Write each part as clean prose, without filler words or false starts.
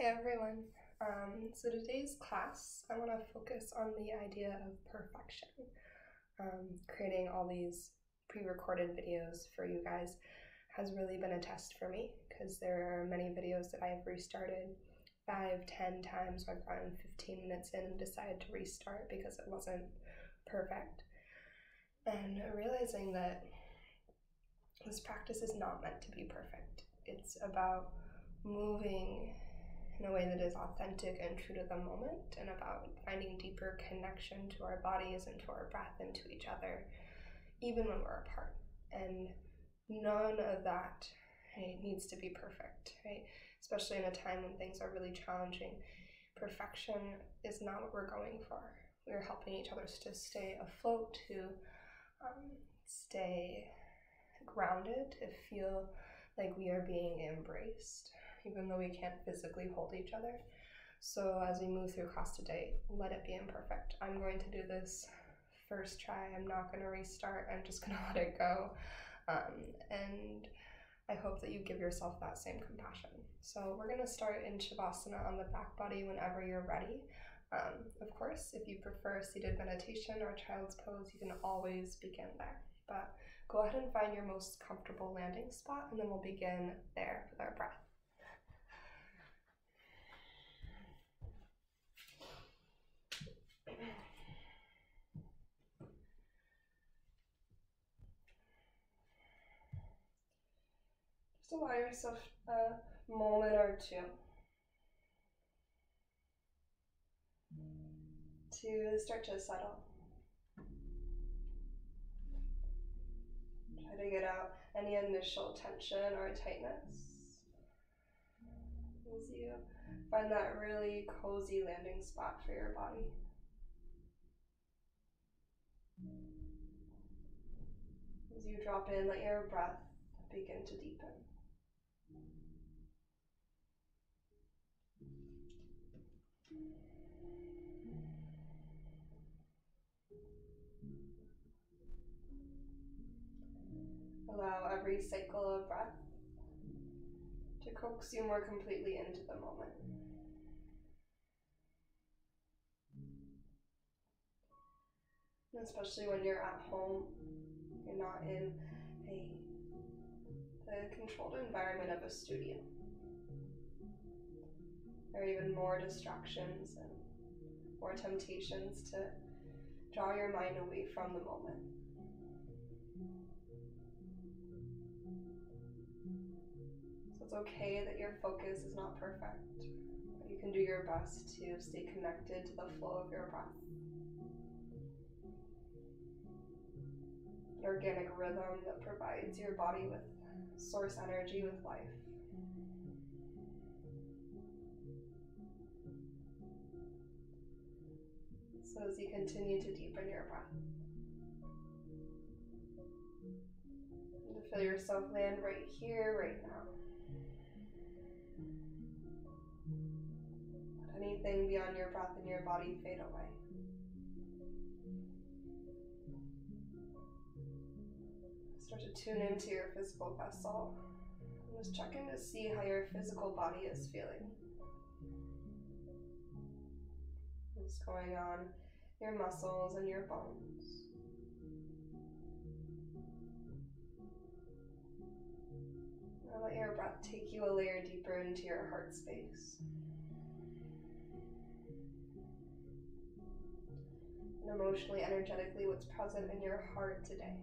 Hey everyone. So today's class, I want to focus on the idea of perfection. Creating all these pre-recorded videos for you guys has really been a test for me because there are many videos that I've restarted 5-10 times. I've gotten 15 minutes in and decided to restart because it wasn't perfect. And realizing that this practice is not meant to be perfect. It's about moving in a way that is authentic and true to the moment, and about finding deeper connection to our bodies and to our breath and to each other, even when we're apart. And none of that, right, needs to be perfect, right? Especially in a time when things are really challenging. Perfection is not what we're going for. We're helping each other to stay afloat, to stay grounded, to feel like we are being embraced, even though we can't physically hold each other. So as we move through class today, let it be imperfect. I'm going to do this first try. I'm not going to restart. I'm just going to let it go. And I hope that you give yourself that same compassion. So we're going to start in Shavasana on the back body whenever you're ready. Of course, if you prefer seated meditation or child's pose, you can always begin there. But go ahead and find your most comfortable landing spot, and then we'll begin there with our breath. Just allow yourself a moment or two to start to settle. Try to get out any initial tension or tightness as you find that really cozy landing spot for your body. As you drop in, let your breath begin to deepen. Allow every cycle of breath to coax you more completely into the moment. And especially when you're at home, you're not in the controlled environment of a studio. There are even more distractions and more temptations to draw your mind away from the moment. So it's okay that your focus is not perfect, but you can do your best to stay connected to the flow of your breath. An organic rhythm that provides your body with source energy, with life. So as you continue to deepen your breath, and to feel yourself land right here, right now. Let anything beyond your breath and your body fade away. Start to tune into your physical vessel. And just check in to see how your physical body is feeling. What's going on your muscles and your bones. And let your breath take you a layer deeper into your heart space. And emotionally, energetically, what's present in your heart today.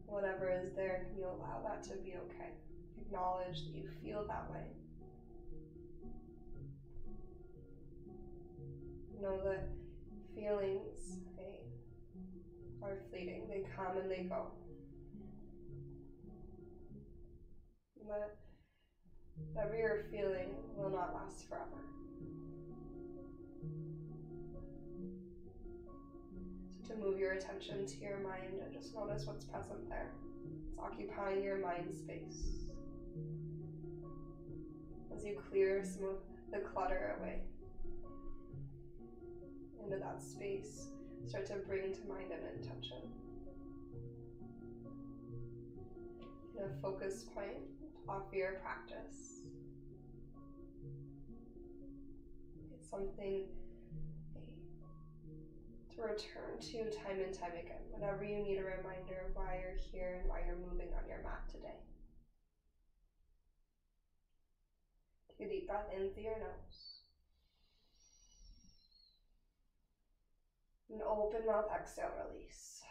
Whatever is there, can you allow that to be okay? Acknowledge that you feel that way. Know that feelings, are fleeting. They come and they go. And that whatever you're feeling will not last forever. So to move your attention to your mind and just notice what's present there. It's occupying your mind space. As you clear some of the clutter away into that space, start to bring to mind an intention. And a focus point, offer your practice. It's something to return to time and time again whenever you need a reminder of why you're here and why you're moving on your mat today. Take a deep breath in through your nose. And open mouth, exhale, release.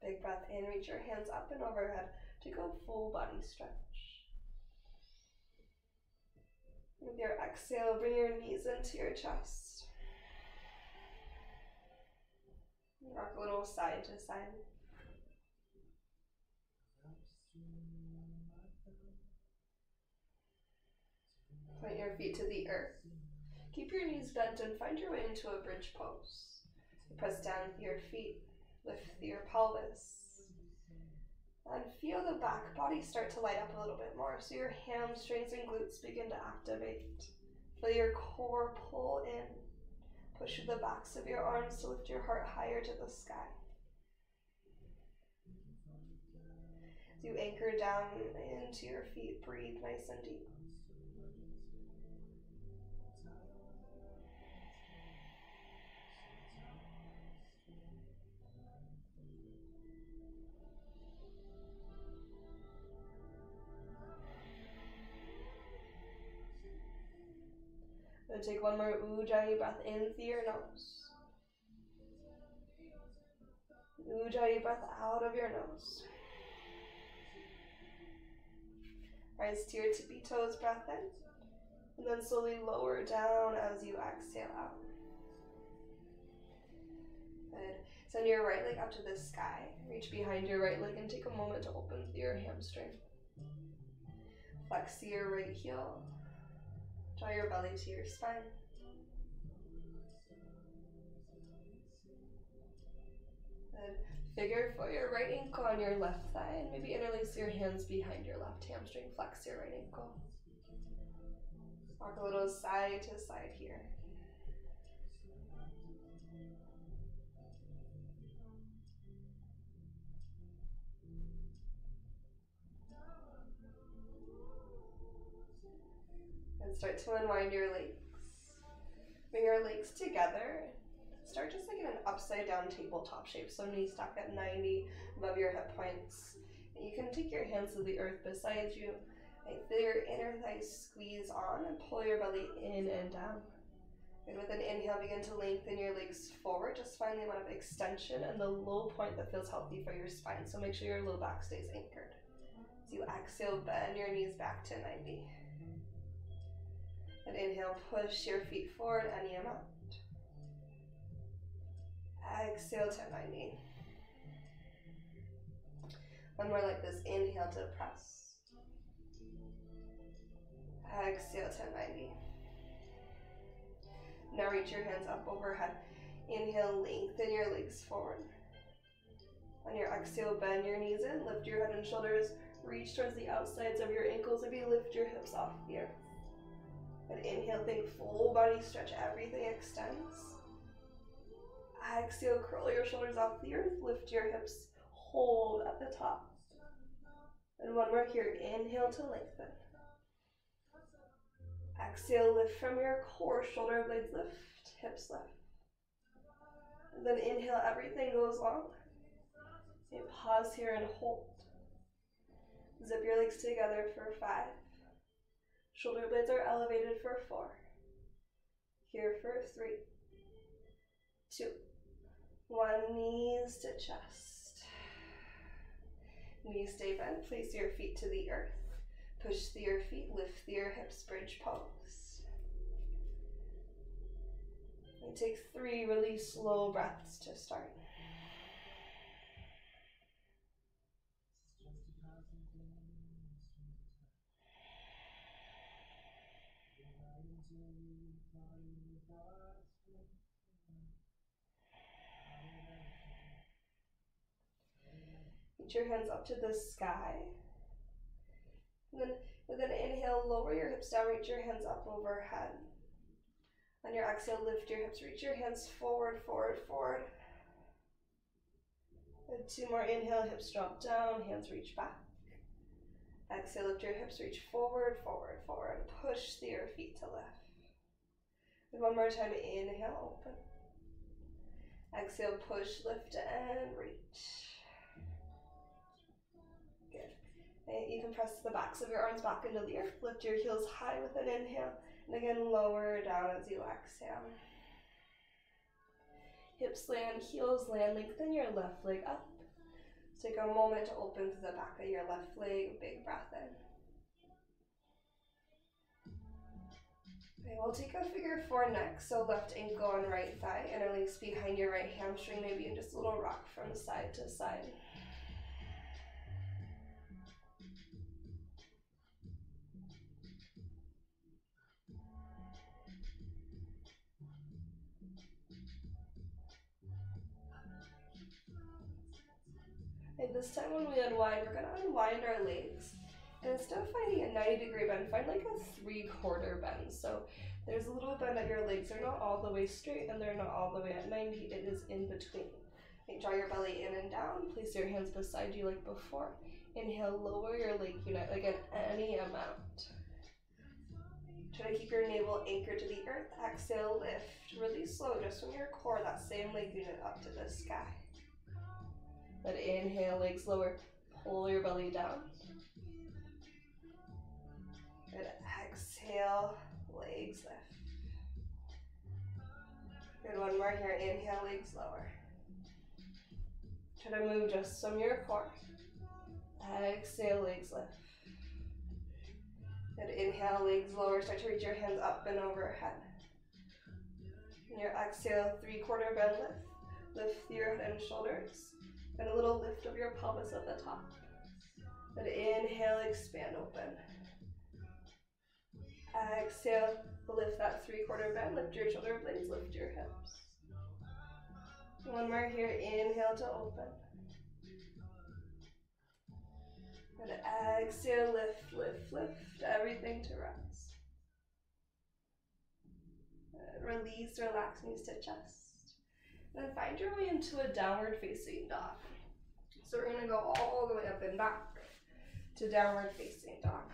Big breath in, reach your hands up and overhead. Take a full body stretch. With your exhale, bring your knees into your chest. Rock a little side to side. Point your feet to the earth. Keep your knees bent and find your way into a bridge pose. Press down with your feet, lift your pelvis. And feel the back body start to light up a little bit more, so your hamstrings and glutes begin to activate. Feel your core pull in. Push through the backs of your arms to lift your heart higher to the sky. As you anchor down into your feet, breathe nice and deep. Then take one more Ujjayi breath in through your nose. Ujjayi breath out of your nose. Rise to your tippy toes, breath in. And then slowly lower down as you exhale out. Good. Send your right leg up to the sky. Reach behind your right leg and take a moment to open through your hamstring. Flex your right heel. Draw your belly to your spine. Good. Figure for your right ankle on your left thigh and maybe interlace your hands behind your left hamstring. Flex your right ankle. Walk a little side to side here. And start to unwind your legs. Bring your legs together. Start just like in an upside down tabletop shape. So knees stacked at 90 above your hip points. And you can take your hands to the earth beside you. And feel your inner thighs squeeze on and pull your belly in and down. And with an inhale, begin to lengthen your legs forward. Just find the amount of extension and the low point that feels healthy for your spine. So make sure your low back stays anchored. As you exhale, bend your knees back to 90. And inhale, push your feet forward any amount. Exhale to 90. One more like this. Inhale to press. Exhale to 90. Now reach your hands up overhead. Inhale, lengthen your legs forward. On your exhale, bend your knees in. Lift your head and shoulders. Reach towards the outsides of your ankles. Maybe lift your hips off the earth. And inhale, think full body stretch. Everything extends. Exhale, curl your shoulders off the earth. Lift your hips. Hold at the top. And one more here. Inhale to lengthen. Exhale, lift from your core. Shoulder blades lift. Hips lift. And then inhale, everything goes long. Okay, pause here and hold. Zip your legs together for 5. Shoulder blades are elevated for 4. Here for 3, 2, 1. Knees to chest. Knees stay bent. Place your feet to the earth. Push through your feet. Lift through your hips. Bridge pose. And take 3 really slow breaths to start. Reach your hands up to the sky. And then with an inhale, lower your hips down, reach your hands up overhead. On your exhale, lift your hips, reach your hands forward, forward, forward. Good. 2 more. Inhale, hips drop down, hands reach back. Exhale, lift your hips, reach forward, forward, forward. Push through your feet to lift. And 1 more time, inhale, open. Exhale, push, lift, and reach. Good. And you can press the backs of your arms back into the earth. Lift your heels high with an inhale. And again, lower down as you exhale. Hips land, heels land, lengthen your left leg up. Take a moment to open to the back of your left leg, big breath in. Okay, we'll take a figure 4 next, so left ankle on right thigh, interlace behind your right hamstring, maybe in just a little rock from side to side. And this time when we unwind, we're going to unwind our legs. And instead of finding a 90-degree bend, find like a 3/4 bend. So there's a little bend that your legs are not all the way straight and they're not all the way at 90. It is in between. Okay, draw your belly in and down. Place your hands beside you like before. Inhale, lower your leg unit, again, any amount. Try to keep your navel anchored to the earth. Exhale, lift. Really slow, just from your core, that same leg unit up to the sky. Then inhale, legs lower. Pull your belly down. Good. Exhale, legs lift. Good. 1 more here. Inhale, legs lower. Try to move just from your core. Exhale, legs lift. Good. Inhale, legs lower. Start to reach your hands up and overhead. And your exhale, 3/4 bend lift. Lift your head and shoulders. And a little lift of your pelvis at the top. Then inhale, expand, open. Exhale, lift that 3/4 bend. Lift your shoulder blades, lift your hips. 1 more here. Inhale to open. And exhale, lift, lift, lift. Everything to rest. Release, relax, knees to chest. And then find your way into a downward facing dog. So we're going to go all the way up and back to downward facing dog.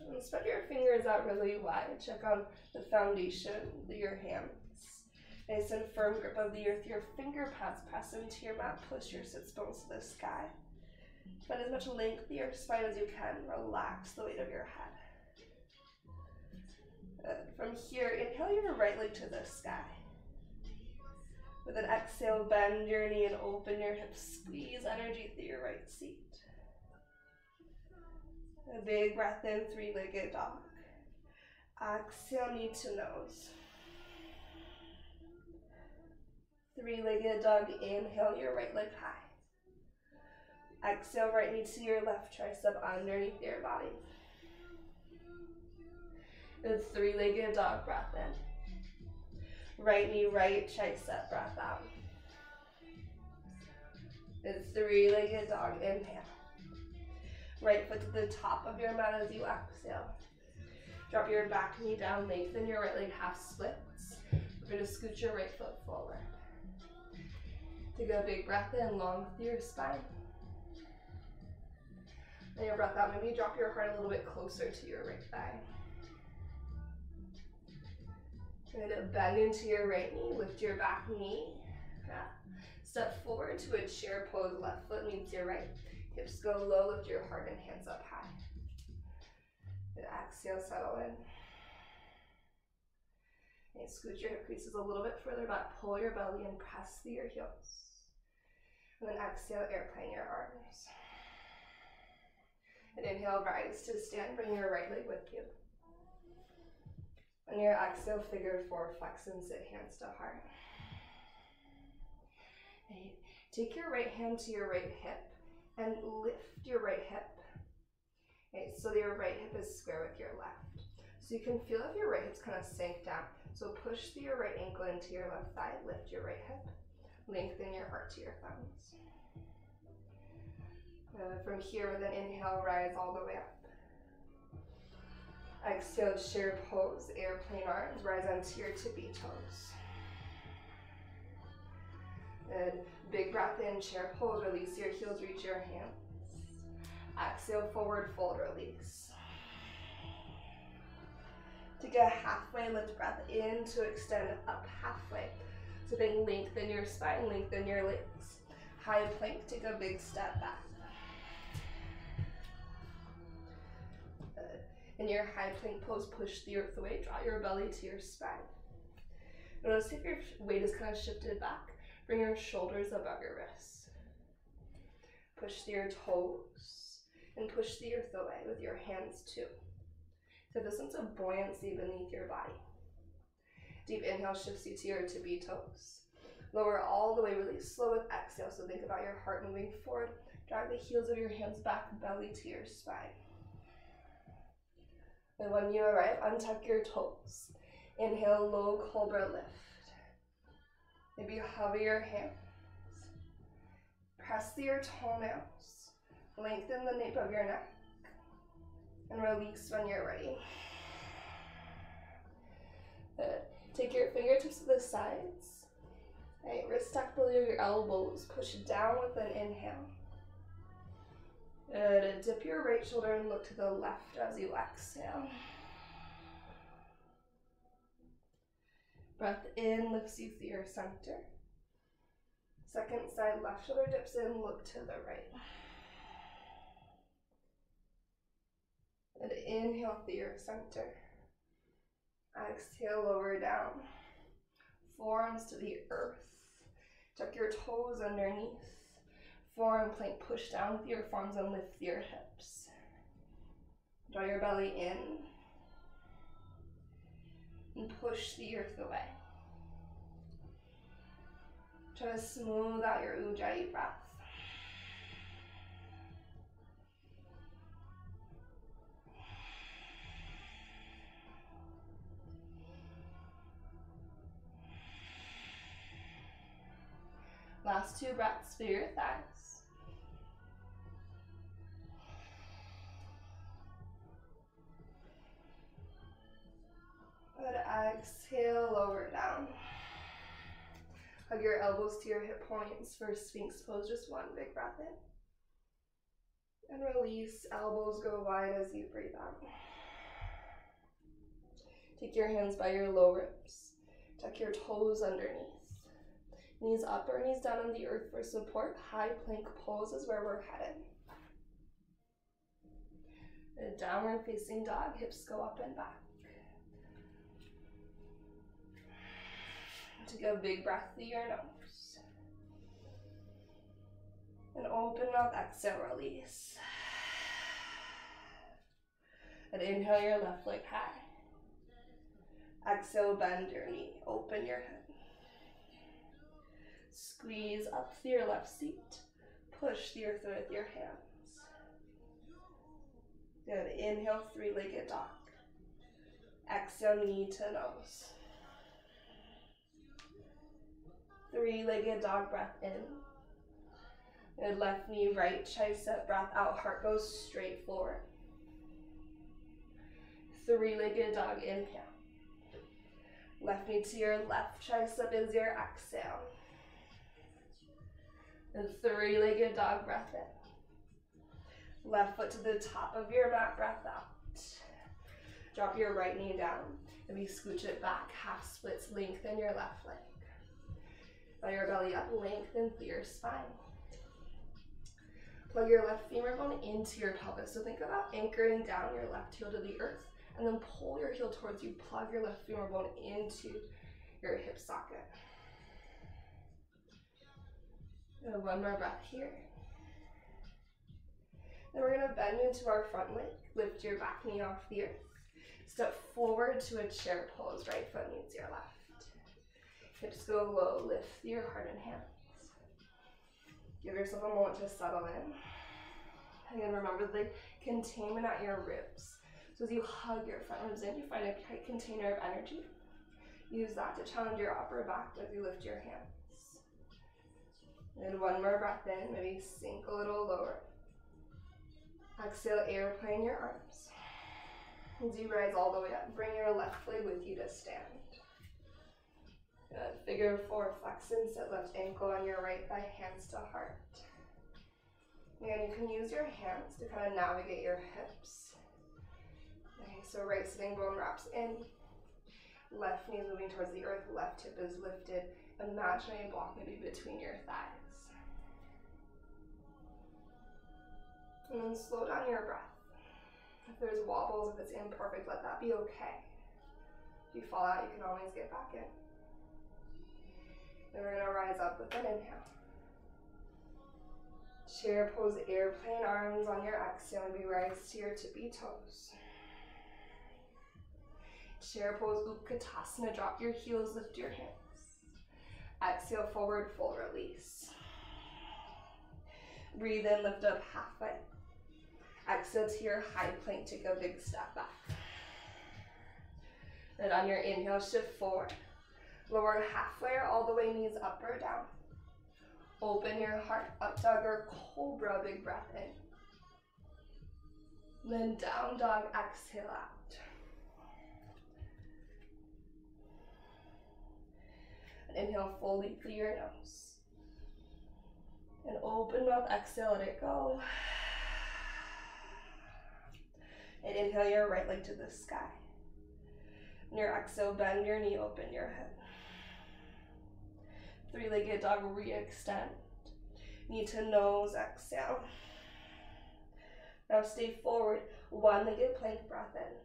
And spread your fingers out really wide. Check on the foundation of your hands. Nice and firm grip of the earth. Your finger pads press into your mat. Push your sits bones to the sky. Find as much length in your spine as you can. Relax the weight of your head. From here, inhale your right leg to the sky. With an exhale, bend your knee and open your hips. Squeeze energy through your right seat. A big breath in, 3-legged dog. Exhale, knee to nose. 3-legged dog. Inhale your right leg high. Exhale, right knee to your left tricep underneath your body. And 3-legged dog, breath in. Right knee, right tricep, breath out. And 3-legged dog, inhale. Right foot to the top of your mat as you exhale. Drop your back knee down, lengthen your right leg half splits. We're going to scoot your right foot forward. Take a big breath in, long through your spine. And your breath out, maybe drop your heart a little bit closer to your right thigh. You're going to bend into your right knee, lift your back knee. Step forward to a chair pose, left foot meets your right. Hips go low, lift your heart and hands up high. And exhale, settle in. And scoot your hip creases a little bit further back, pull your belly and press through your heels. And then exhale, airplane your arms. And inhale, rise to stand, bring your right leg with you. On your exhale, figure 4, flex and sit, hands to heart. Okay. Take your right hand to your right hip and lift your right hip. Okay, so your right hip is square with your left. So you can feel if your right hip's kind of sank down. So push through your right ankle into your left thigh, lift your right hip, lengthen your heart to your thumbs. From here, with an inhale, rise all the way up. Exhale, chair pose, airplane arms, rise onto your tippy toes. Good. Big breath in, chair pose, release your heels, reach your hands. Exhale, forward fold, release. Take a halfway lift breath in to extend up halfway. So then lengthen your spine, lengthen your legs. High plank, take a big step back. Good. In your high plank pose, push the earth away, draw your belly to your spine. Notice if your weight is kind of shifted back, bring your shoulders above your wrists. Push to your toes and push the earth away with your hands too. So the sense of buoyancy beneath your body. Deep inhale shifts you to your tippy toes. Lower all the way really slow with exhale. So think about your heart moving forward. Drag the heels of your hands back, belly to your spine. And when you arrive, untuck your toes. Inhale, low cobra lift. Maybe hover your hands. Press your toenails. Lengthen the nape of your neck. And release when you're ready. Good. Take your fingertips to the sides. Right, wrist tuck below your elbows. Push down with an inhale. Good. Dip your right shoulder and look to the left as you exhale. Breath in lifts you through your center. Second side, left shoulder dips in, look to the right. And inhale through your center. Exhale, lower down. Forearms to the earth. Tuck your toes underneath. Forearm plank, push down with your forearms and lift your hips. Draw your belly in. And push the earth away. Try to smooth out your Ujjayi breath. Last two breaths for your thighs. Good. Exhale, lower down. Hug your elbows to your hip points for Sphinx pose. Just one big breath in. And release. Elbows go wide as you breathe out. Take your hands by your low ribs. Tuck your toes underneath. Knees up or knees down on the earth for support. High plank pose is where we're headed. A downward facing dog. Hips go up and back. Take a big breath through your nose. And open mouth, exhale, release. And inhale your left leg high. Exhale, bend your knee, open your hip. Squeeze up through your left seat. Push the earth with your hands. Good, inhale, three-legged dog. Exhale, knee to nose. Three-legged dog, breath in. Good, left knee, right tricep, breath out, heart goes straight forward. Three-legged dog, inhale. Left knee to your left tricep is your exhale. And three-legged dog, breath in. Left foot to the top of your mat, breath out. Drop your right knee down. Maybe scooch it back, half splits, lengthen your left leg. Draw your belly up, lengthen through your spine. Plug your left femur bone into your pelvis. So think about anchoring down your left heel to the earth, and then pull your heel towards you. Plug your left femur bone into your hip socket. And one more breath here. Then we're going to bend into our front leg. Lift your back knee off the earth. Step forward to a chair pose. Right foot meets your left. Hips go low. Lift your heart and hands. Give yourself a moment to settle in. Again, remember the containment at your ribs. So as you hug your front ribs in, you find a tight container of energy. Use that to challenge your upper back as you lift your hands. And one more breath in, maybe sink a little lower. Exhale, airplane your arms. As you rise all the way up, bring your left leg with you to stand. Good. Figure 4, flex and sit, left ankle on your right thigh, hands to heart. And you can use your hands to kind of navigate your hips. Okay, so right sitting bone wraps in, left knee is moving towards the earth, left hip is lifted. Imagine a block maybe between your thighs. And then slow down your breath. If there's wobbles, if it's imperfect, let that be okay. If you fall out, you can always get back in. Then we're going to rise up with an inhale. Chair pose, airplane arms on your exhale, and we rise to your tippy toes. Chair pose, Utkatasana, drop your heels, lift your hands. Exhale, forward fold, release. Breathe in, lift up halfway. Exhale to your high plank, take a big step back. Then on your inhale, shift forward. Lower halfway or all the way, knees up or down. Open your heart, up dog or cobra, big breath in. Then down dog, exhale out. And inhale fully through your nose. And open mouth, exhale, let it go. And inhale your right leg to the sky. And your exhale, bend your knee, open your hip. Three-legged dog, re-extend. Knee to nose, exhale. Now stay forward, one-legged plank, breath in.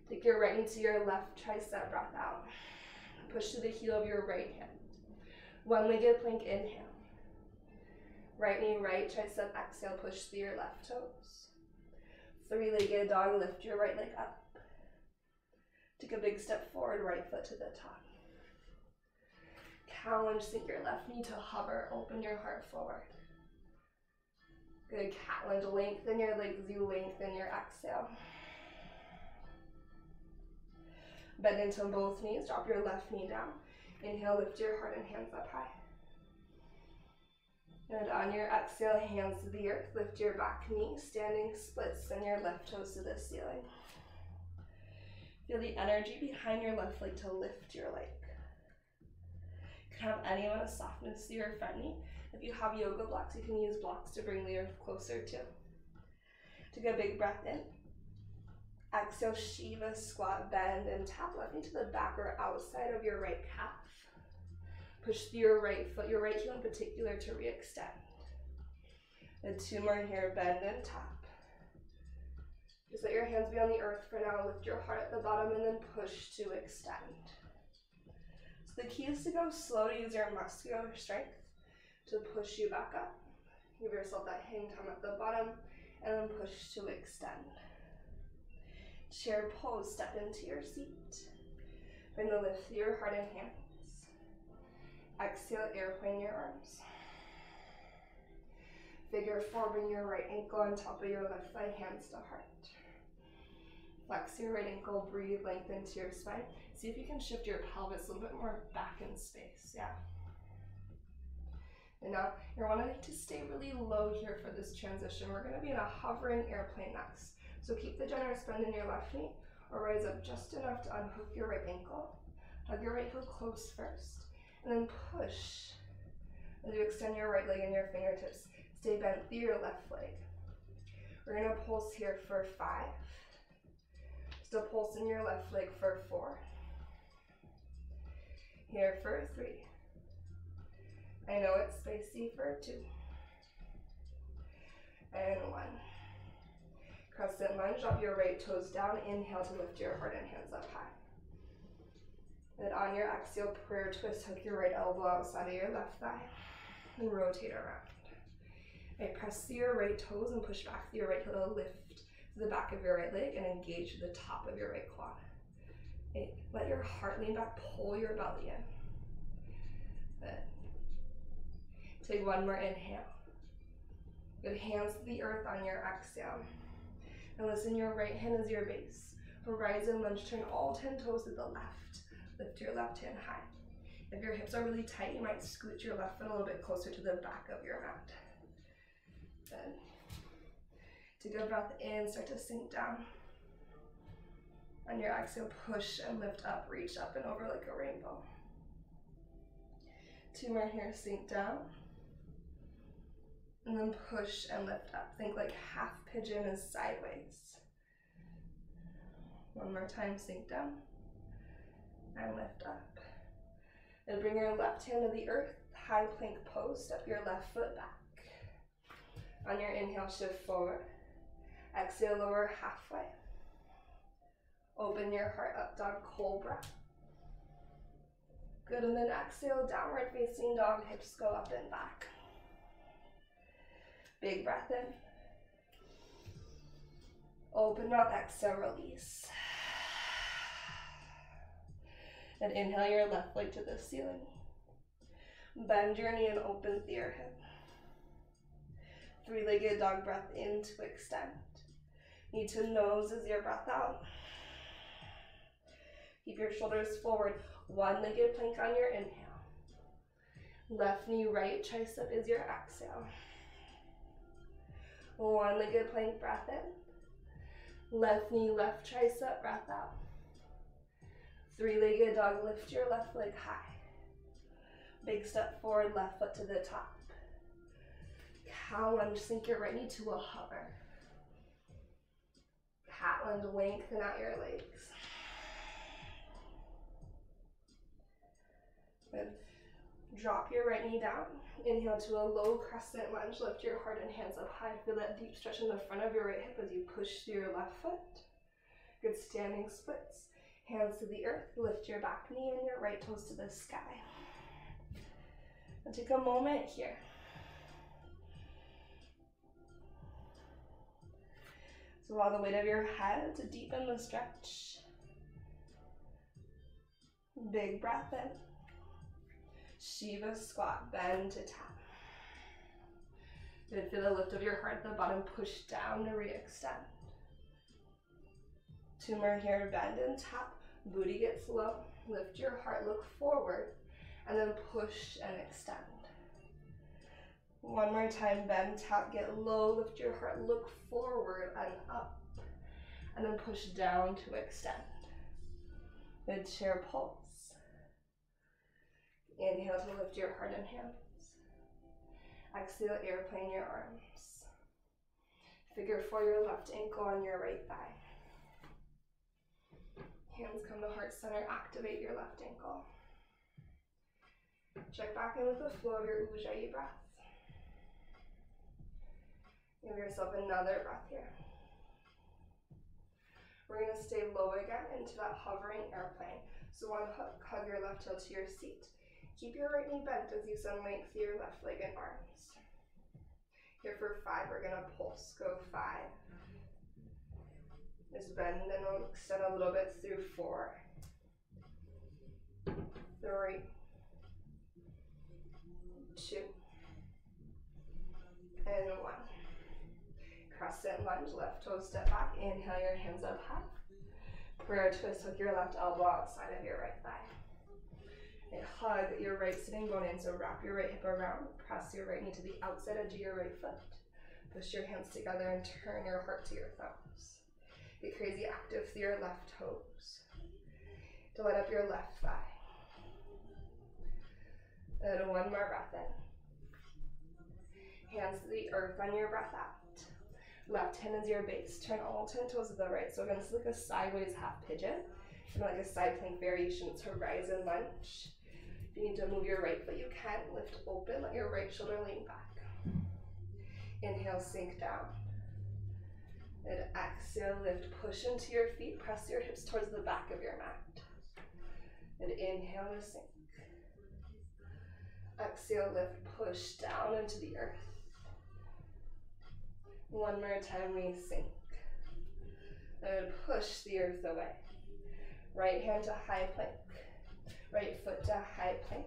Take your right knee to your left tricep, breath out. Push to the heel of your right hand. One-legged plank, inhale. Right knee, right tricep, exhale, push through your left toes. Three-legged dog, lift your right leg up. Take a big step forward, right foot to the top. Cow lunge, sink your left knee to hover, open your heart forward. Good, cat lunge, lengthen your legs, you lengthen your exhale. Bend into both knees, drop your left knee down. Inhale, lift your heart and hands up high. And on your exhale, hands to the earth, lift your back knee, standing splits, and your left toes to the ceiling. Feel the energy behind your left leg to lift your leg. You can have any amount of softness to your front knee. If you have yoga blocks, you can use blocks to bring the earth closer too. Take a big breath in. Exhale, Shiva, squat, bend, and tap left knee to the back or outside of your right calf. Push through your right foot, your right heel in particular, to re-extend. And two more here, bend and tap. Just let your hands be on the earth for now. Lift your heart at the bottom and then push to extend. So the key is to go slow, to use your muscular strength to push you back up. Give yourself that hang time at the bottom and then push to extend. Chair pose, step into your seat. Bring the lift through your heart and hands. Exhale, airplane your arms. Figure 4, bring your right ankle on top of your left thigh, hands to heart. Flex your right ankle, breathe, lengthen to your spine. See if you can shift your pelvis a little bit more back in space, yeah. And now you're wanting to stay really low here for this transition. We're gonna be in a hovering airplane next. So keep the generous bend in your left knee, or rise up just enough to unhook your right ankle. Hug your right heel close first, and then push. As you extend your right leg and your fingertips, stay bent through your left leg. We're gonna pulse here for 5. Still pulse in your left leg for 4. Here for 3. I know it's spicy for 2. And 1. Crescent lunge, drop your right toes down. Inhale to lift your heart and hands up high. Then on your exhale, prayer twist, hook your right elbow outside of your left thigh and rotate around. Right, press through your right toes and push back through your right heel to lift to the back of your right leg and engage the top of your right quad. Okay, let your heart lean back, pull your belly in. Good. Take one more inhale. Good, hands to the earth on your exhale. And listen, your right hand is your base. Horizon lunge, turn all 10 toes to the left. Lift your left hand high. If your hips are really tight, you might scoot your left foot a little bit closer to the back of your mat. Good. Take a breath in, start to sink down. On your exhale, push and lift up, reach up and over like a rainbow. 2 more here, sink down. And then push and lift up. Think like half pigeon is sideways. 1 more time, sink down and lift up. And bring your left hand to the earth, high plank pose, step your left foot back. On your inhale, shift forward. Exhale, lower halfway. Open your heart up, dog, cobra. Good, and then exhale, downward facing dog, hips go up and back. Big breath in. Open mouth, exhale, release. And inhale your left leg to the ceiling. Bend your knee and open through your hip. 3-legged dog, breath in to extend. Knee to nose is your breath out. Keep your shoulders forward. 1-legged plank on your inhale. Left knee, right tricep is your exhale. 1-legged plank, breath in. Left knee, left tricep, breath out. 3-legged dog, lift your left leg high. Big step forward, left foot to the top. Cow lunge, sink your right knee to a hover. Cat lunge, lengthen out your legs. Good. Drop your right knee down. Inhale to a low crescent lunge. Lift your heart and hands up high. Feel that deep stretch in the front of your right hip as you push through your left foot. Good standing splits. Hands to the earth. Lift your back knee and your right toes to the sky. And take a moment here. So allow the weight of your head to deepen the stretch. Big breath in. Shiva squat, bend to tap. Good, feel the lift of your heart at the bottom, push down to re-extend. 2 more here, bend and tap, booty gets low, lift your heart, look forward, and then push and extend. 1 more time, bend, tap, get low, lift your heart, look forward and up, and then push down to extend. Good, chair pulse. Inhale to lift your heart and hands. Exhale, airplane your arms. Figure 4 your left ankle on your right thigh. Hands come to heart center, activate your left ankle. Check back in with the flow of your Ujjayi breath. Give yourself another breath here. We're going to stay low again into that hovering airplane. So 1 hook, hug your left heel to your seat. Keep your right knee bent as you send length through your left leg and arms. Here for 5, we're gonna pulse. Go 5. Just bend and we'll extend a little bit through 4. 3. 2. And 1. Crescent lunge, left toe step back. Inhale your hands up high. Prayer twist, hook your left elbow outside of your right thigh. And hug your right sitting bone in, so wrap your right hip around, press your right knee to the outside edge of your right foot. Push your hands together and turn your heart to your thumbs. Get crazy active through your left toes. To light up your left thigh. And 1 more breath in. Hands to the earth on your breath out. Left hand is your base. Turn all 10 toes to the right. So again, this is like a sideways half pigeon. And like a side plank variation, it's horizon lunge. If you need to move your right foot, you can. Lift open, let your right shoulder lean back. Inhale, sink down. And exhale, lift, push into your feet, press your hips towards the back of your mat. And inhale to sink. Exhale, lift, push down into the earth. 1 more time, we sink. And push the earth away. Right hand to high plank. Right foot to high plank.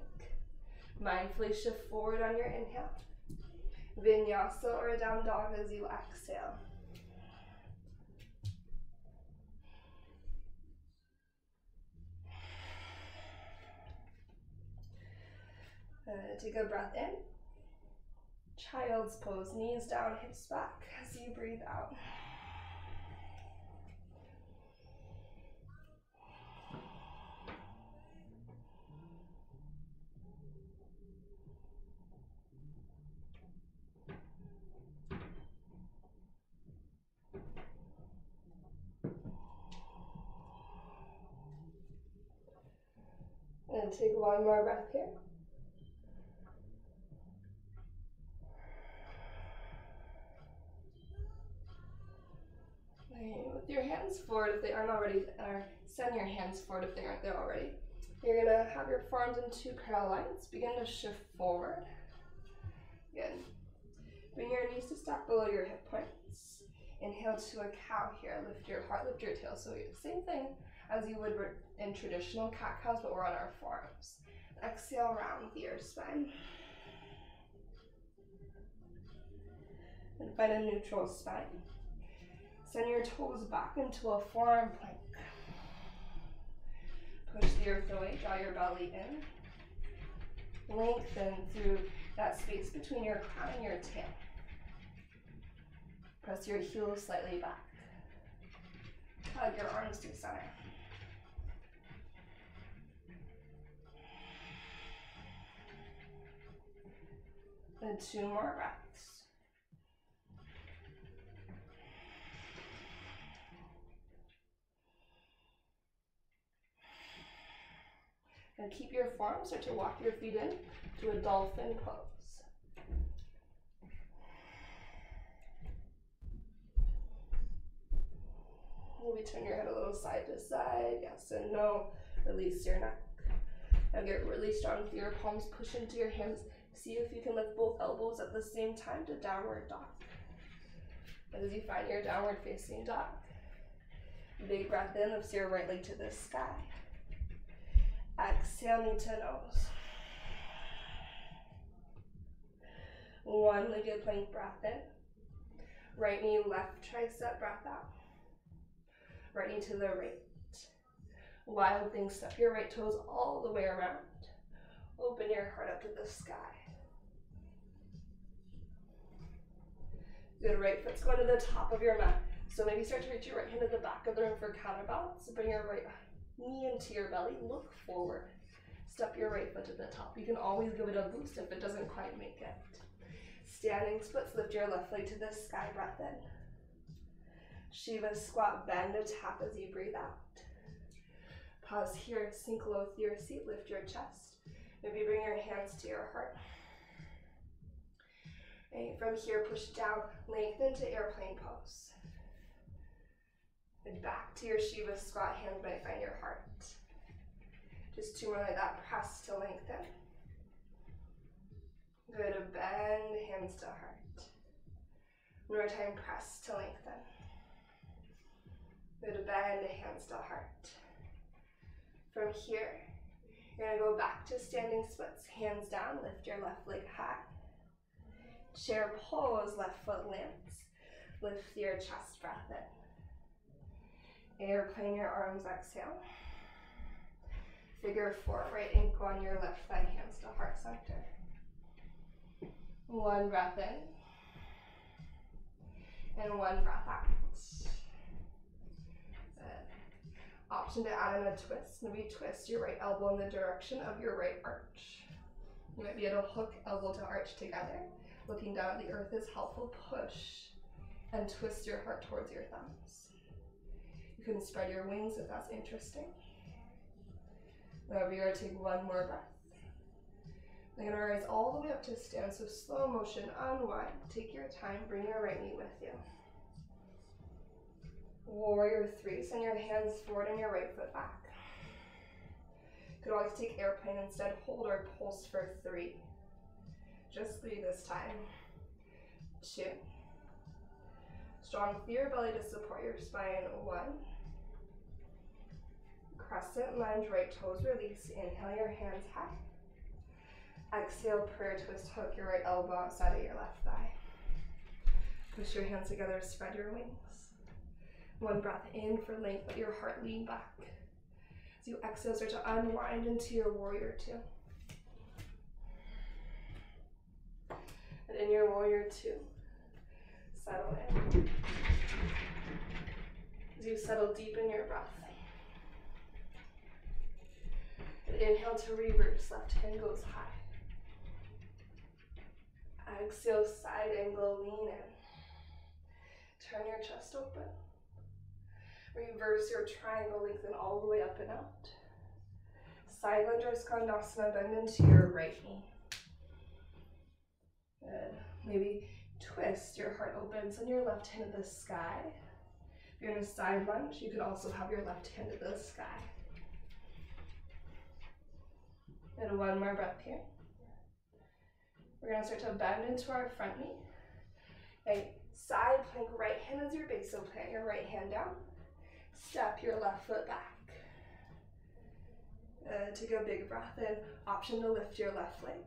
Mindfully shift forward on your inhale. Vinyasa or down dog as you exhale. Take a breath in. Child's pose, knees down, hips back as you breathe out. take one more breath here. With your hands forward if they aren't already, or send your hands forward if they aren't there already. You're gonna have your forearms in two parallel lines. Begin to shift forward. Good. Bring your knees to stack below your hip points. Inhale to a cow here. Lift your heart, lift your tail. So same thing as you would in traditional cat-cows, but we're on our forearms. Exhale, round the ear spine. And find a neutral spine. Send your toes back into a forearm plank. Push the earth away, draw your belly in. Lengthen through that space between your crown and your tail. Press your heels slightly back. Hug your arms to center. And 2 more breaths. And keep your forearms, start to walk your feet in to a dolphin pose. Maybe turn your head a little side to side, yes and no. Release your neck. Now get really strong with your palms, push into your hands. See if you can lift both elbows at the same time to downward dog. As you find your downward facing dog, big breath in, lifts your right leg to the sky. Exhale, knee to nose. 1-legged plank breath in. Right knee, left tricep, breath out. Right knee to the right. Wild thing, step your right toes all the way around. Open your heart up to the sky. Good, right foot's going to the top of your mat. So maybe start to reach your right hand to the back of the room for counterbalance. Bring your right knee into your belly, look forward. Step your right foot to the top. You can always give it a boost if it doesn't quite make it. Standing splits, lift your left leg to the sky, breath in. Shiva squat, bend to tap as you breathe out. Pause here, sink low through your seat, lift your chest. Maybe bring your hands to your heart. And from here, push down, lengthen to airplane pose. And back to your Shiva squat, hands might find your heart. Just 2 more like that, press to lengthen. Good, bend, hands to heart. One more time, press to lengthen. Good, bend, hands to heart. From here, you're gonna go back to standing splits, hands down, lift your left leg high. Chair pose, left foot lands. Lift your chest, breath in. Airplane your arms, exhale. Figure 4, right ankle on your left thigh, hands to heart center. 1 breath in. And 1 breath out. Good. Option to add in a twist. Maybe twist your right elbow in the direction of your right arch. You might be able to hook elbow to arch together. Looking down at the earth is helpful. Push and twist your heart towards your thumbs. You can spread your wings if that's interesting. Now we're going to take 1 more breath. I'm going to rise all the way up to stand, so slow motion, unwind. Take your time, bring your right knee with you. Warrior 3, send your hands forward and your right foot back. You could always take airplane instead, hold or pulse for 3. Just 3 this time. 2. Strong through your belly to support your spine. 1. Crescent lunge, right toes release. Inhale your hands high. Exhale, prayer twist, hook your right elbow outside of your left thigh. Push your hands together, spread your wings. 1 breath in for length, let your heart lean back. As you exhale, start to unwind into your warrior 2. And in your warrior 2, settle in. As you settle deep in your breath. And inhale to reverse, left hand goes high. Exhale, side angle, lean in. Turn your chest open. Reverse your triangle, lengthen all the way up and out. Side lunge skandasana, bend into your right knee. Good. Maybe twist your heart open, send your left hand to the sky. If you're in a side lunge, you could also have your left hand to the sky. And one more breath here. We're going to start to bend into our front knee. Okay, side plank, right hand is your base, so plant your right hand down. Step your left foot back. Take a big breath in. Option to lift your left leg.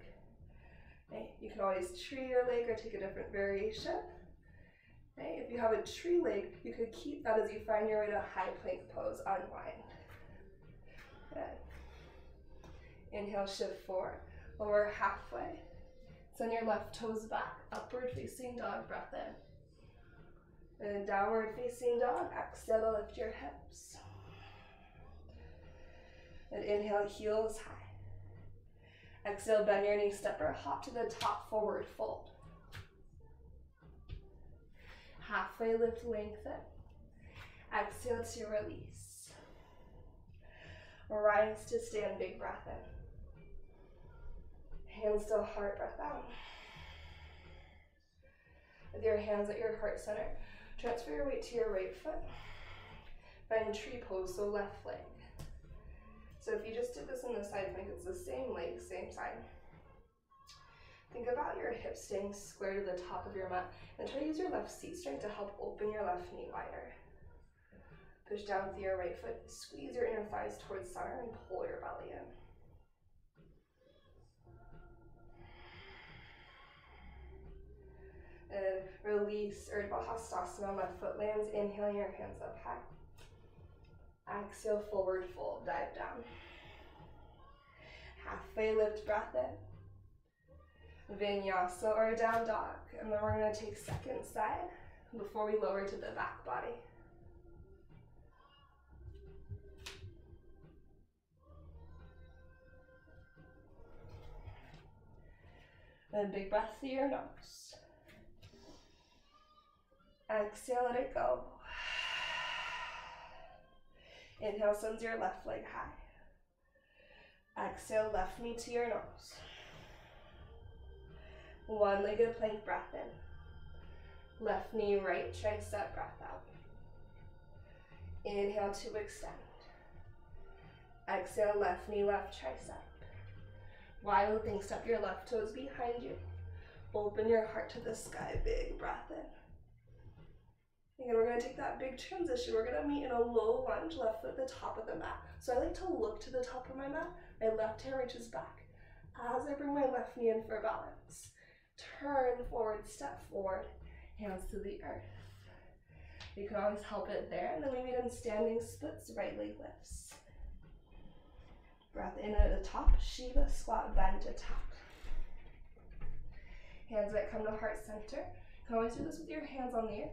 Okay, you can always tree your leg or take a different variation. Okay, if you have a tree leg, you could keep that as you find your way to high plank pose, unwind. Good. Inhale, shift forward. Lower halfway. Send your left toes back. Upward facing dog, breath in. And downward facing dog. Exhale to lift your hips. And inhale, heels high. Exhale, bend your knee, step or hop to the top, forward fold. Halfway lift, lengthen. Exhale to release. Rise to stand, big breath in. Hands to heart, breath out. With your hands at your heart center, transfer your weight to your right foot. Find tree pose, so left leg. So if you just did this in the side plank, it's the same leg, same side. Think about your hips staying square to the top of your mat, and try to use your left seat strength to help open your left knee wider. Push down with your right foot, squeeze your inner thighs towards center, and pull your belly in. And release, Urdhva Hastasana, left foot lands, inhaling your hands up high. Exhale, forward fold, dive down. Halfway lift, breath in. Vinyasa or down dog. And then we're going to take second side before we lower to the back body. Then big breath through your nose. Exhale, let it go. Inhale, sends your left leg high. Exhale, left knee to your nose. One-legged plank, breath in. Left knee, right tricep, breath out. Inhale to extend. Exhale, left knee, left tricep. Wide looking, step your left toes behind you. Open your heart to the sky, big breath in. Again, we're going to take that big transition. We're going to meet in a low lunge, left foot at the top of the mat. So I like to look to the top of my mat. My left hand reaches back. As I bring my left knee in for balance, turn forward, step forward, hands to the earth. You can always help it there. And then we meet in standing splits, right leg lifts. Breath in at the top, Shiva squat, bend to top. Hands might come to heart center. You can always do this with your hands on the earth.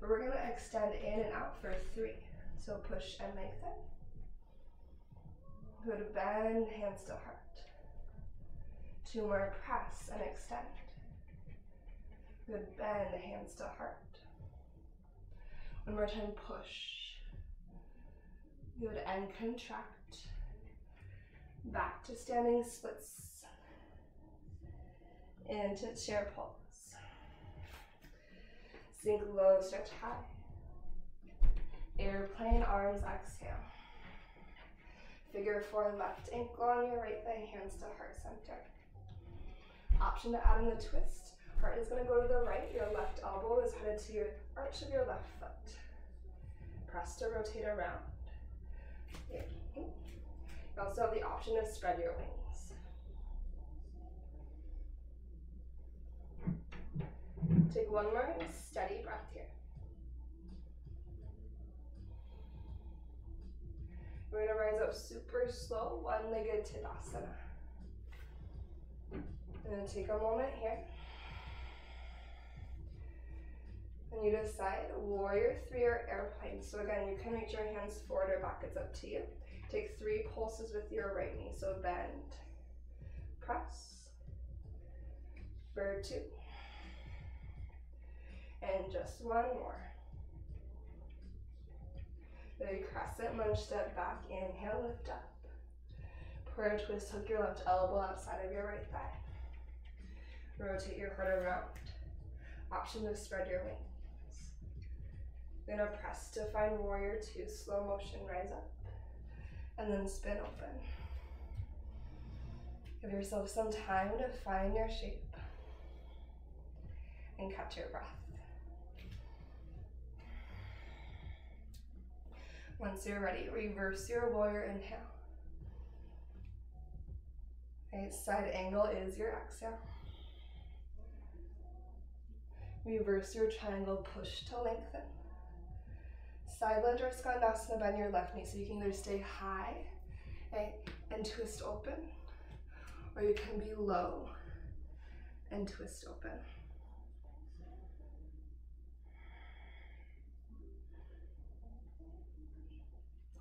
But we're going to extend in and out for 3. So push and lengthen. Good, bend, hands to heart. 2 more, press and extend. Good, bend, hands to heart. 1 more time, push. Good, and contract. Back to standing splits. Into chair pose. Sink low, stretch high. Airplane, arms, exhale. Figure 4, left ankle on your right leg, hands to heart center. Option to add in the twist. Heart is going to go to the right. Your left elbow is headed to your arch of your left foot. Press to rotate around. You also have the option to spread your wings. Take 1 more steady breath here. We're going to rise up super slow, one-legged Tadasana. And then take a moment here. And you decide warrior 3 or airplane. So again, you can reach your hands forward or back, it's up to you. Take 3 pulses with your right knee. So bend, press, for 2. And just 1 more. Very crescent lunge, step back, inhale, lift up. We're going to twist, hook your left elbow outside of your right thigh. Rotate your heart around. Option to spread your wings. You're going to press to find warrior two, slow motion, rise up, and then spin open. Give yourself some time to find your shape and catch your breath. Once you're ready, reverse your warrior inhale. Right side angle is your exhale. Reverse your triangle, push to lengthen. Side lunge or skandasana, bend your left knee so you can either stay high, right, and twist open, or you can be low and twist open.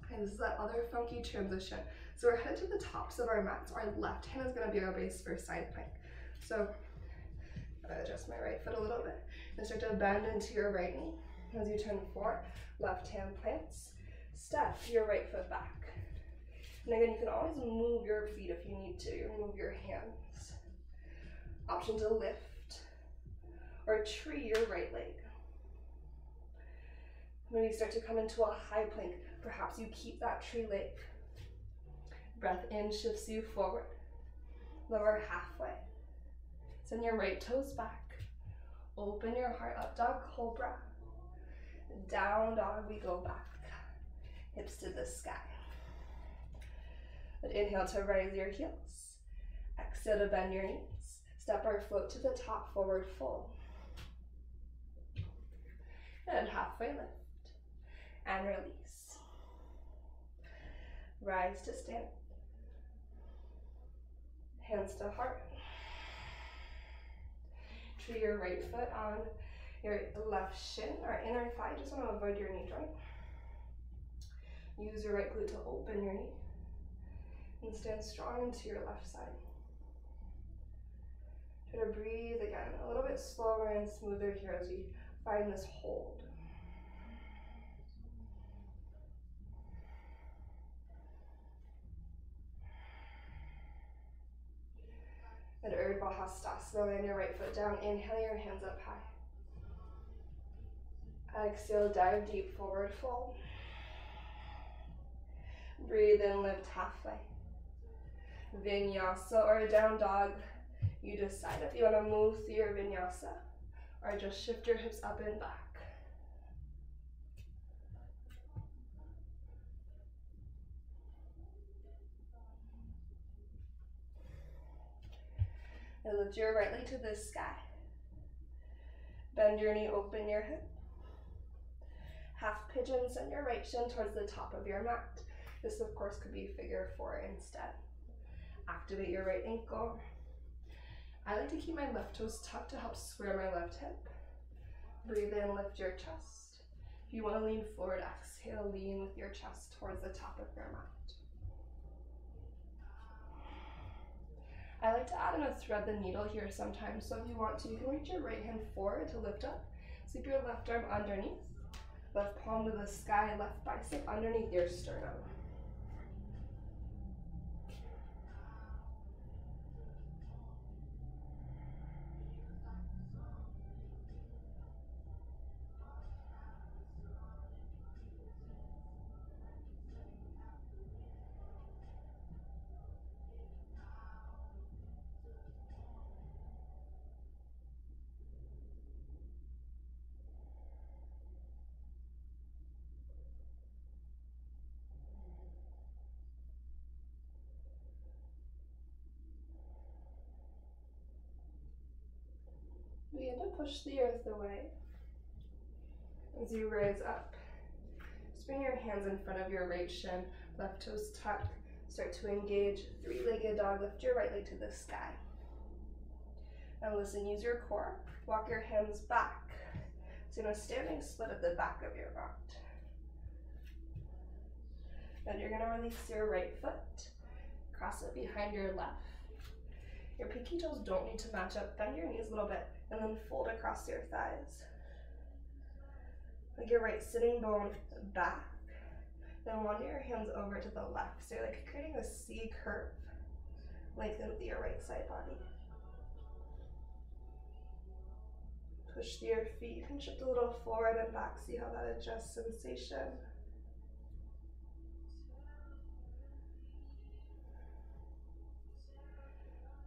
Okay, this is that other funky transition. So we're headed to the tops of our mats. Our left hand is going to be our base for side plank. So adjust my right foot a little bit and start to bend into your right knee. As you turn forward, left hand plants, step your right foot back. And again, you can always move your feet if you need to, move your hands. Option to lift or tree your right leg. Maybe start to come into a high plank. Perhaps you keep that tree leg. Breath in shifts you forward. Lower halfway. Send your right toes back. Open your heart, up dog, cobra. Down dog, we go back. Hips to the sky. But inhale to rise your heels. Exhale to bend your knees. Step or float to the top, forward fold. And halfway lift. And release. Rise to stand. Hands to heart. Tree your right foot on your left shin or inner thigh. Just want to avoid your knee joint. Use your right glute to open your knee. And stand strong into your left side. Try to breathe again, a little bit slower and smoother here as we find this hold. And Urdhva Hastasana, land your right foot down. Inhale your hands up high. Exhale, dive deep, forward fold. Breathe in, lift halfway. Vinyasa or down dog. You decide if you want to move through your vinyasa or just shift your hips up and back. And lift your right leg to the sky. Bend your knee, open your hip. Half pigeon, send your right shin towards the top of your mat. This, of course, could be figure four instead. Activate your right ankle. I like to keep my left toes tucked to help square my left hip. Breathe in, lift your chest. If you want to lean forward, exhale, lean with your chest towards the top of your mat. I like to add in a thread the needle here sometimes, so if you want to, you can reach your right hand forward to lift up. Sweep your left arm underneath. Left palm to the sky, left bicep underneath your sternum. Begin to push the earth away. As you rise up, just bring your hands in front of your right shin, left toes tucked. Start to engage three-legged dog. Lift your right leg to the sky. Now listen, use your core. Walk your hands back. So in a standing split at the back of your mat. Then you're going to release your right foot. Cross it behind your left. Your pinky toes don't need to match up. Bend your knees a little bit and then fold across your thighs. Like your right sitting bone back. Then wander your hands over to the left. So you're like creating a C curve. Lengthen through your right side body. Push through your feet. You can shift a little forward and back. See how that adjusts sensation.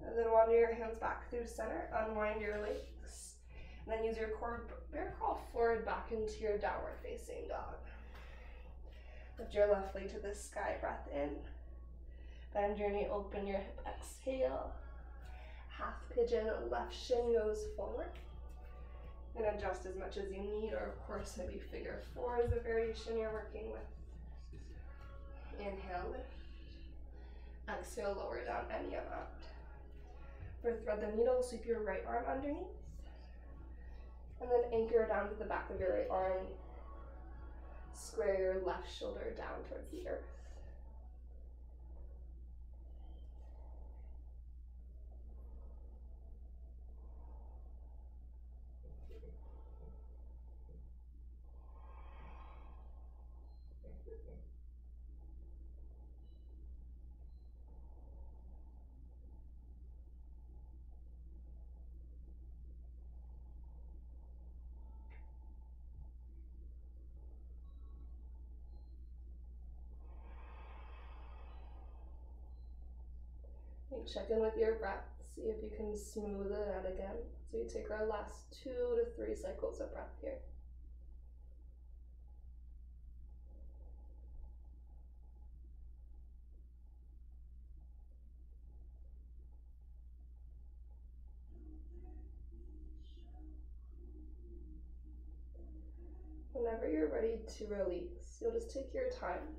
And then wander your hands back through center. Unwind your legs. And then use your core, bear crawl forward back into your downward facing dog. Lift your left leg to the sky. Breath in. Bend your knee, open your hip. Exhale. Half pigeon. Left shin goes forward. And adjust as much as you need, or of course maybe figure four is a variation you're working with. Inhale, lift. Exhale, lower down any amount. For thread the needle, sweep your right arm underneath. And then anchor down to the back of your right arm. Square your left shoulder down towards the earth. Check in with your breath. See if you can smooth it out again. So we take our last 2 to 3 cycles of breath here. Whenever you're ready to release, you'll just take your time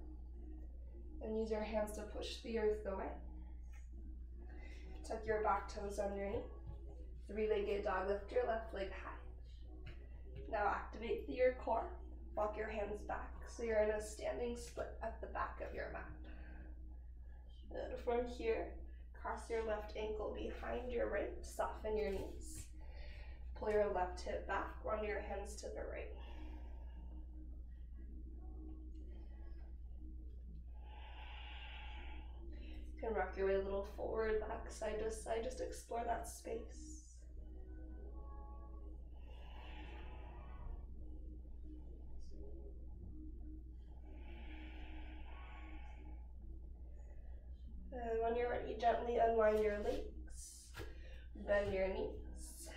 and use your hands to push the earth away. Tuck your back toes underneath. 3-legged dog, lift your left leg high. Now activate through your core. Walk your hands back so you're in a standing split at the back of your mat. Good. From here, cross your left ankle behind your right. Soften your knees. Pull your left hip back. Run your hands to the right. You can rock your way a little forward, back, side to side. Just explore that space. And when you're ready, gently unwind your legs. Bend your knees.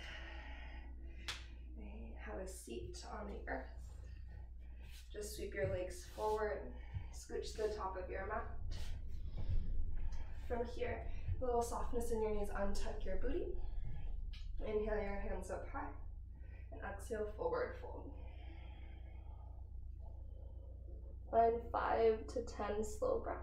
Have a seat on the earth. Just sweep your legs forward. Scooch to the top of your mat. From here, a little softness in your knees, untuck your booty. Inhale your hands up high. And exhale, forward fold. Find 5 to 10 slow breaths.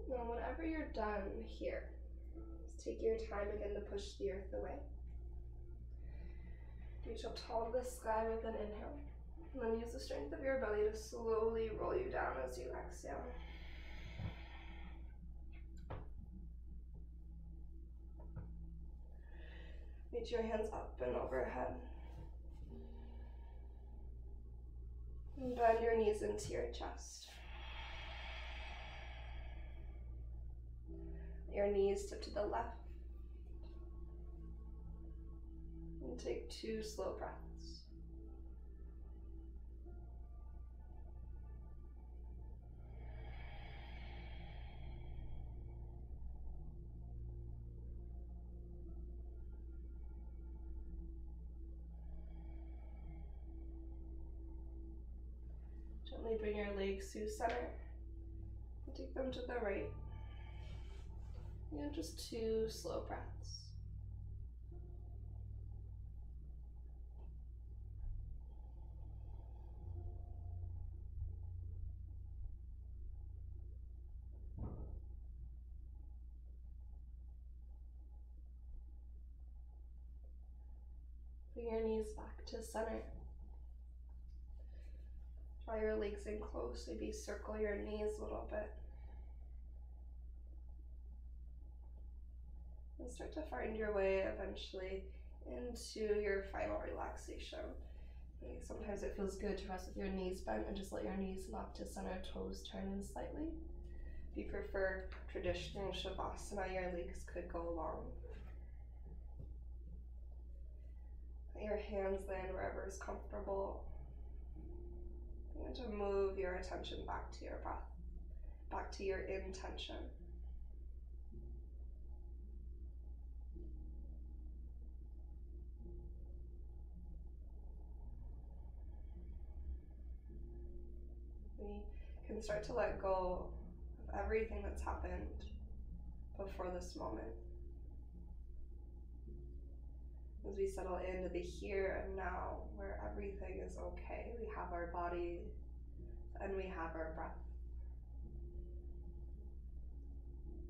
Now, whenever you're done here, just take your time again to push the earth away. Reach up tall to the sky with an inhale. And then use the strength of your belly to slowly roll you down as you exhale. Reach your hands up and overhead. And bend your knees into your chest. Your knees tip to the left. And take 2 slow breaths. Gently bring your legs to center. Take them to the right. And just 2 slow breaths. Bring your knees back to center. Draw your legs in close, maybe circle your knees a little bit. And start to find your way eventually into your final relaxation. Okay, sometimes it feels good to rest with your knees bent and just let your knees lock to center, toes turn in slightly. If you prefer traditional Shavasana, your legs could go long. Let your hands land wherever is comfortable. And to move your attention back to your breath, back to your intention. We can start to let go of everything that's happened before this moment. As we settle into the here and now, where everything is okay. We have our body and we have our breath.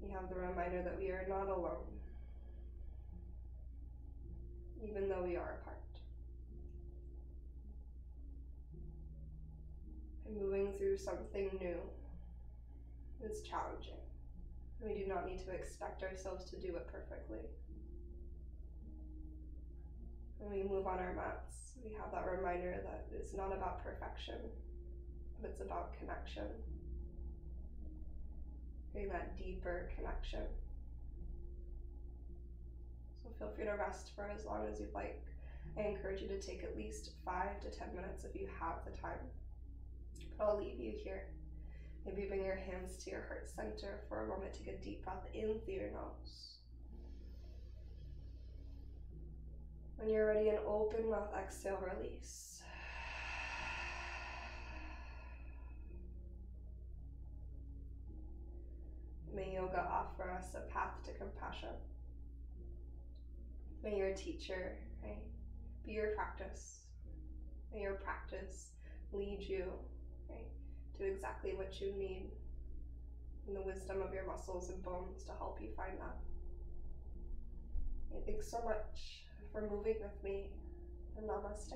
We have the reminder that we are not alone, even though we are apart. And moving through something new is challenging. We do not need to expect ourselves to do it perfectly. When we move on our mats, we have that reminder that it's not about perfection, but it's about connection. Getting that deeper connection. So feel free to rest for as long as you'd like. I encourage you to take at least 5 to 10 minutes if you have the time. But I'll leave you here. Maybe bring your hands to your heart center for a moment. Take a deep breath in through your nose. When you're ready, an open mouth exhale, release. May yoga offer us a path to compassion. May your teacher, right, be your practice. May your practice lead you, right, to exactly what you need and the wisdom of your muscles and bones to help you find that. Thanks so much for moving with me, and namaste.